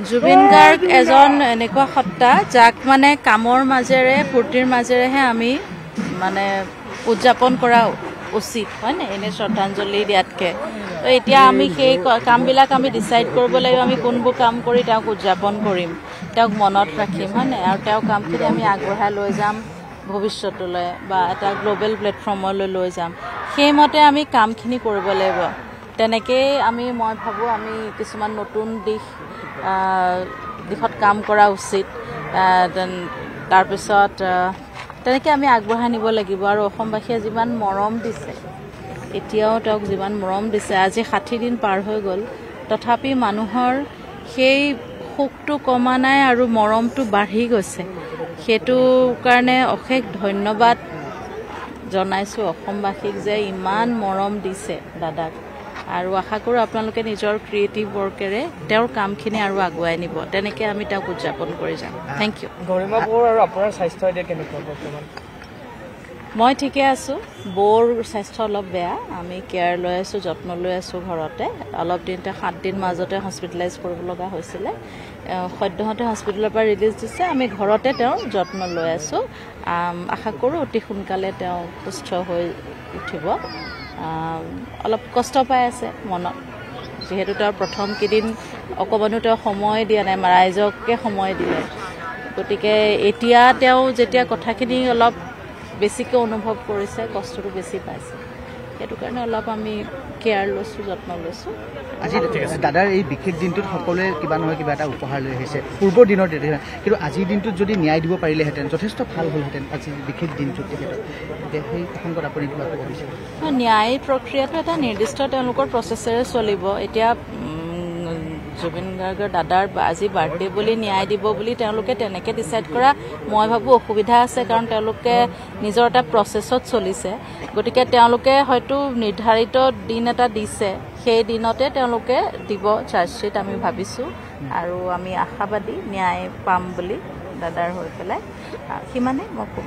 জুবিন গাৰ্গ এজন এনেকুৱা সত্তা যাক মানে কামৰ মাজেৰে ফূৰ্তিৰ মাজেৰেহে আমি মানে উদযাপন কৰা উচিত হয় না এনে শ্ৰদ্ধাঞ্জলি দিয়াতকে তো এতিয়া আমি সেই কামবিলাক আমি ডিসাইড কৰিব লাগিব আমি কোনবোৰ কাম কৰি তেওঁক উদযাপন কৰিম তেওঁক মনত ৰাখিম হয় না আৰু তেওঁ কামখিনি আমি আগবঢ়াই লৈ যাম ভৱিষ্যতলৈ বা এটা গ্লোবেল প্লেটফৰ্মলৈ লৈ যাম সেইমতে আমি কামখিনি কৰিব লাগিব তেনেকৈ মই ভাবোঁ আমি কিছুমান নতুন দিশত কাম কৰা উচিত তাৰপিছত তেনেকৈ আমি আগবঢ়াই নিব লাগিব আৰু অসমবাসীয়ে যিমান মৰম দিছে এতিয়াও তেওঁক যিমান মৰম দিছে আজি 60 দিন পাৰ হৈ গ'ল তথাপি মানুহৰ সেই শোকটো কমা নাই আৰু মৰমটো বাঢ়ি গৈছে সেইটো কাৰণে অশেষ ধন্যবাদ জনাইছোঁ অসমবাসীক যে ইমান মৰম দিছে দাদাক আৰু আশা কৰোঁ আপোনালোকে নিজৰ ক্ৰিয়েটিভ ৱৰ্কেৰে তেওঁৰ কামখিনি আৰু আগুৱাই নিব তেনেকৈ আমি তেওঁক উদযাপন কৰি যাম থেংক ইউ গৰিমা বৌৰ আৰু আপোনাৰ স্বাস্থ্য এতিয়া কেনেকুৱা বৰ্তমান মই ঠিকে আছোঁ বৌৰ স্বাস্থ্য অলপ বেয়া আমি কেয়াৰ লৈ আছোঁ যত্ন লৈ আছোঁ ঘৰতে অলপ দিনতে 7 দিন মাজতে হস্পিটেলাইজ কৰিব লগা হৈছিলে সদ্যহতে হস্পিটেলৰ পৰা ৰিলিজ দিছে আমি ঘৰতে তেওঁৰ যত্ন লৈ আছোঁ আশা কৰোঁ অতি সোনকালে তেওঁ সুস্থ হৈ উঠিব অলপ কষ্ট পাই আছে মনত যেহেতু তেওঁৰ প্ৰথম কেইদিন অকমানো তেওঁ সময় দিয়া নাই ৰাইজকে সময় দিলে গতিকে এতিয়া তেওঁ যেতিয়া কথাখিনি অলপ বেছিকৈ অনুভৱ কৰিছে কষ্টটো বেছি পাইছে সেইটো কাৰণে অলপ আমি কেয়াৰ লৈছোঁ যত্ন লৈছোঁ আজি দাদাৰ এই বিশেষ দিনটোত সকলোৱে কিবা নহয় কিবা এটা উপহাৰ লৈ আহিছে পূৰ্বৰ দিনৰ কিন্তু আজিৰ দিনটোত যদি ন্যায় দিব পাৰিলেহেঁতেন যথেষ্ট ভাল হ'লহেঁতেন আজি বিশেষ দিনটোত তেখেতক সেই প্ৰসংগত আপুনি কিবা ক'ব বিচাৰে ন্যায় প্ৰক্ৰিয়াটো এটা নিৰ্দিষ্ট তেওঁলোকৰ প্ৰচেছেৰে চলিব এতিয়া জুবিন গাৰ্গৰ দাদাৰ আজি বাৰ্থডে বুলি ন্যায় দিব বুলি তেওঁলোকে তেনেকৈ ডিচাইড কৰা মই ভাবোঁ অসুবিধা আছে কাৰণ তেওঁলোকে নিজৰ এটা প্ৰচেছত চলিছে গতিকে তেওঁলোকে হয়তো নিৰ্ধাৰিত দিন এটা দিছে সেই দিনতে তেওঁলোকে দিব চাৰ্জশ্বীট আমি ভাবিছোঁ আৰু আমি আশাবাদী ন্যায় পাম বুলি দাদাৰ হৈ পেলাই সিমানে মই ক'ম